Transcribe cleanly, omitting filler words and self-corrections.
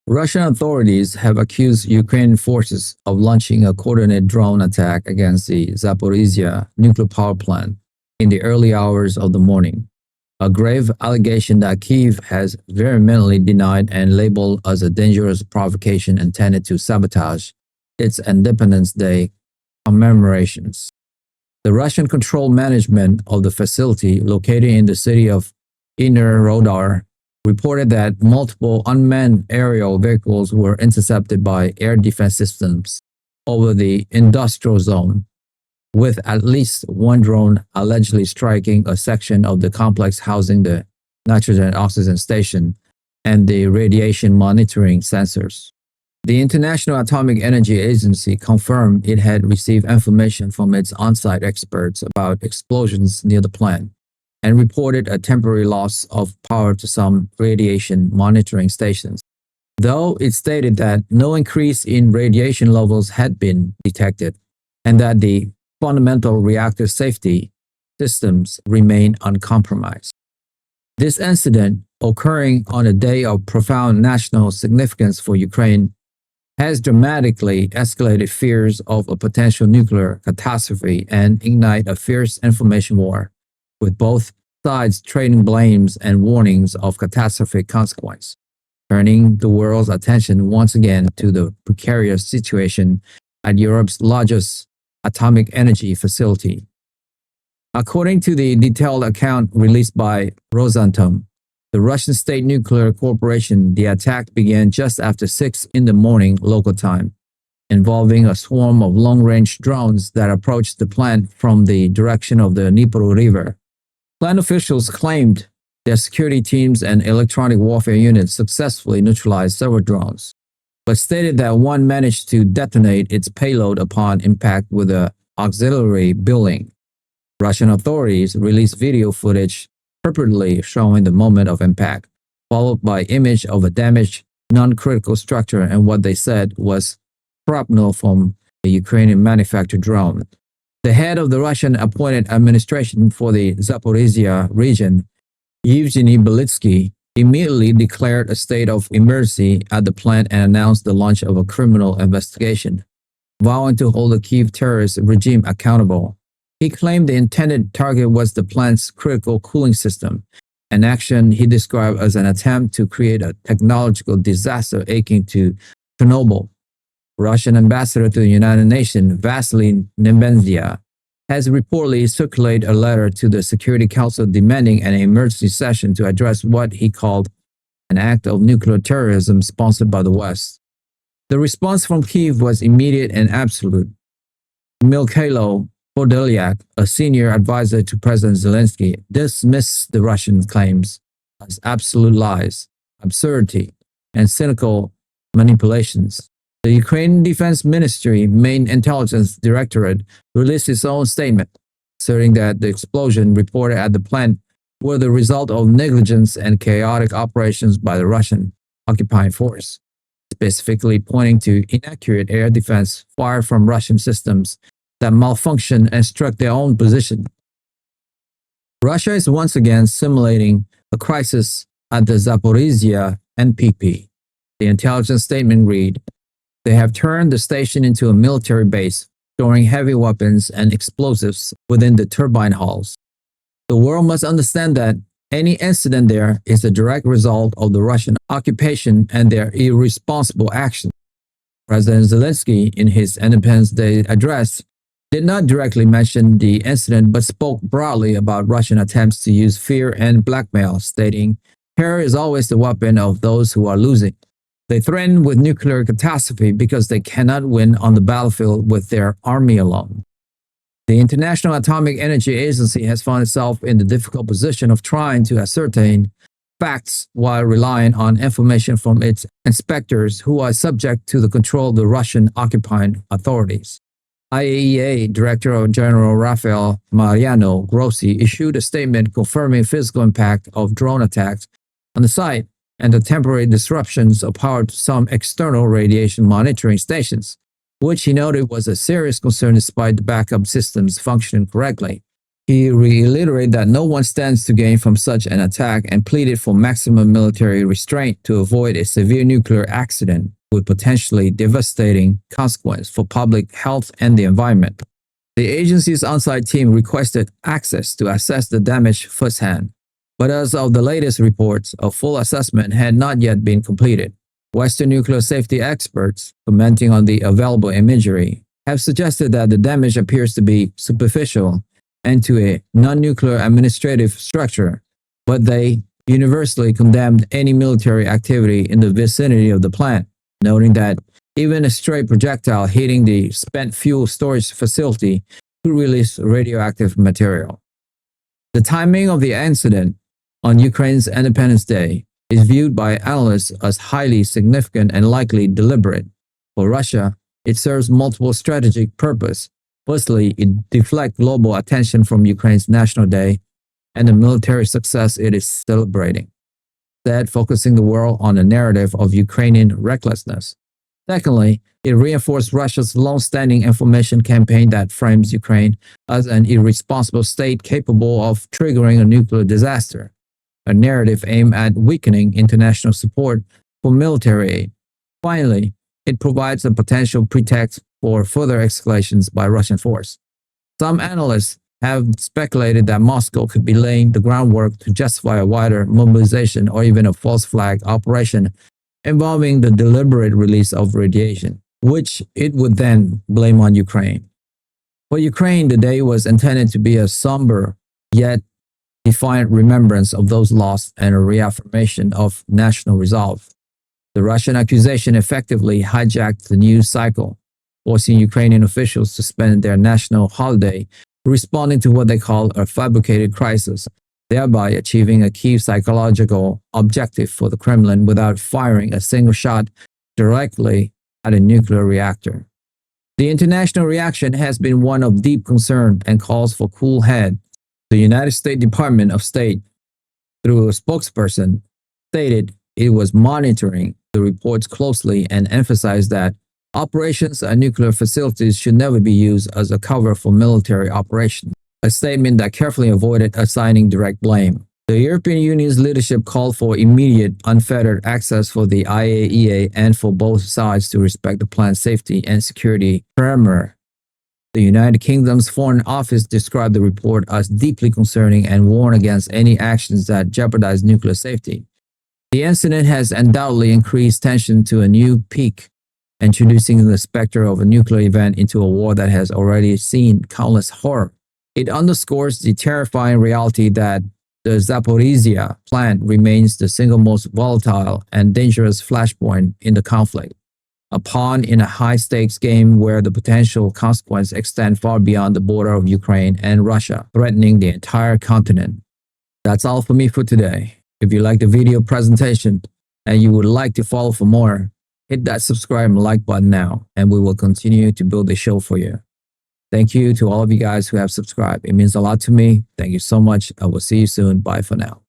Russian authorities have accused Ukrainian forces of launching a coordinated drone attack against the Zaporizhzhia nuclear power plant in the early hours of the morning, a grave allegation that Kyiv has vehemently denied and labeled as a dangerous provocation intended to sabotage its Independence Day commemorations. The Russian-controlled management of the facility, located in the city of Enerhodar, reported that multiple unmanned aerial vehicles were intercepted by air defense systems over the industrial zone, with at least one drone allegedly striking a section of the complex housing the nitrogen-oxygen station and the radiation monitoring sensors. The International Atomic Energy Agency confirmed it had received information from its on-site experts about explosions near the plant and reported a temporary loss of power to some radiation monitoring stations, though it stated that no increase in radiation levels had been detected and that the fundamental reactor safety systems remain uncompromised. This incident, occurring on a day of profound national significance for Ukraine, has dramatically escalated fears of a potential nuclear catastrophe and ignite a fierce information war, with both sides trading blames and warnings of catastrophic consequence, turning the world's attention once again to the precarious situation at Europe's largest atomic energy facility. According to the detailed account released by Rosatom, the Russian State Nuclear Corporation, the attack began just after 6 in the morning local time, involving a swarm of long-range drones that approached the plant from the direction of the Dnipro River. Plant officials claimed their security teams and electronic warfare units successfully neutralized several drones, but stated that one managed to detonate its payload upon impact with an auxiliary building. Russian authorities released video footage purportedly showing the moment of impact, followed by image of a damaged non-critical structure and what they said was shrapnel from a Ukrainian-manufactured drone. The head of the Russian-appointed administration for the Zaporizhzhia region, Yevgeny Belitsky, immediately declared a state of emergency at the plant and announced the launch of a criminal investigation, vowing to hold the Kyiv terrorist regime accountable. He claimed the intended target was the plant's critical cooling system, an action he described as an attempt to create a technological disaster akin to Chernobyl. Russian ambassador to the United Nations, Vasily Nebenzia, has reportedly circulated a letter to the Security Council demanding an emergency session to address what he called an act of nuclear terrorism sponsored by the West. The response from Kyiv was immediate and absolute. Mikhailo Podolyak, a senior advisor to President Zelensky, dismissed the Russian claims as absolute lies, absurdity, and cynical manipulations. The Ukrainian Defense Ministry main intelligence directorate released its own statement, asserting that the explosion reported at the plant were the result of negligence and chaotic operations by the Russian occupying force, specifically pointing to inaccurate air defense fire from Russian systems that malfunctioned and struck their own position. Russia is once again simulating a crisis at the Zaporizhzhia NPP. The intelligence statement read, "They have turned the station into a military base, storing heavy weapons and explosives within the turbine halls. The world must understand that any incident there is a direct result of the Russian occupation and their irresponsible action." President Zelensky, in his Independence Day address, did not directly mention the incident but spoke broadly about Russian attempts to use fear and blackmail, stating, "Terror is always the weapon of those who are losing. They threaten with nuclear catastrophe because they cannot win on the battlefield with their army alone." The International Atomic Energy Agency has found itself in the difficult position of trying to ascertain facts while relying on information from its inspectors who are subject to the control of the Russian occupying authorities. IAEA Director General Rafael Grossi issued a statement confirming physical impact of drone attacks on the site and the temporary disruptions of power to some external radiation monitoring stations, which he noted was a serious concern despite the backup systems functioning correctly. He reiterated that no one stands to gain from such an attack and pleaded for maximum military restraint to avoid a severe nuclear accident with potentially devastating consequences for public health and the environment. The agency's on-site team requested access to assess the damage firsthand, but as of the latest reports, a full assessment had not yet been completed. Western nuclear safety experts, commenting on the available imagery, have suggested that the damage appears to be superficial and to a non-nuclear administrative structure, but they universally condemned any military activity in the vicinity of the plant, noting that even a stray projectile hitting the spent fuel storage facility could release radioactive material. The timing of the incident on Ukraine's Independence Day is viewed by analysts as highly significant and likely deliberate. For Russia, it serves multiple strategic purposes. Firstly, it deflects global attention from Ukraine's National Day and the military success it is celebrating, instead focusing the world on the narrative of Ukrainian recklessness. Secondly, it reinforced Russia's long-standing information campaign that frames Ukraine as an irresponsible state capable of triggering a nuclear disaster, a narrative aimed at weakening international support for military aid. Finally, it provides a potential pretext for further escalations by Russian force. Some analysts have speculated that Moscow could be laying the groundwork to justify a wider mobilization or even a false flag operation involving the deliberate release of radiation, which it would then blame on Ukraine. For Ukraine, the day was intended to be a somber yet defiant remembrance of those lost and a reaffirmation of national resolve. The Russian accusation effectively hijacked the news cycle, forcing Ukrainian officials to spend their national holiday responding to what they call a fabricated crisis, thereby achieving a key psychological objective for the Kremlin without firing a single shot directly at a nuclear reactor. The international reaction has been one of deep concern and calls for cool head. The United States Department of State, through a spokesperson, stated it was monitoring the reports closely and emphasized that operations at nuclear facilities should never be used as a cover for military operations, a statement that carefully avoided assigning direct blame. The European Union's leadership called for immediate, unfettered access for the IAEA and for both sides to respect the plant's safety and security perimeter. The United Kingdom's Foreign Office described the report as deeply concerning and warned against any actions that jeopardize nuclear safety. The incident has undoubtedly increased tension to a new peak, introducing the specter of a nuclear event into a war that has already seen countless horror. It underscores the terrifying reality that the Zaporizhzhia plant remains the single most volatile and dangerous flashpoint in the conflict, a pawn in a high-stakes game where the potential consequences extend far beyond the border of Ukraine and Russia, threatening the entire continent. That's all for me for today. If you like the video presentation and you would like to follow for more, hit that subscribe and like button now, and we will continue to build the show for you. Thank you to all of you guys who have subscribed. It means a lot to me. Thank you so much. I will see you soon. Bye for now.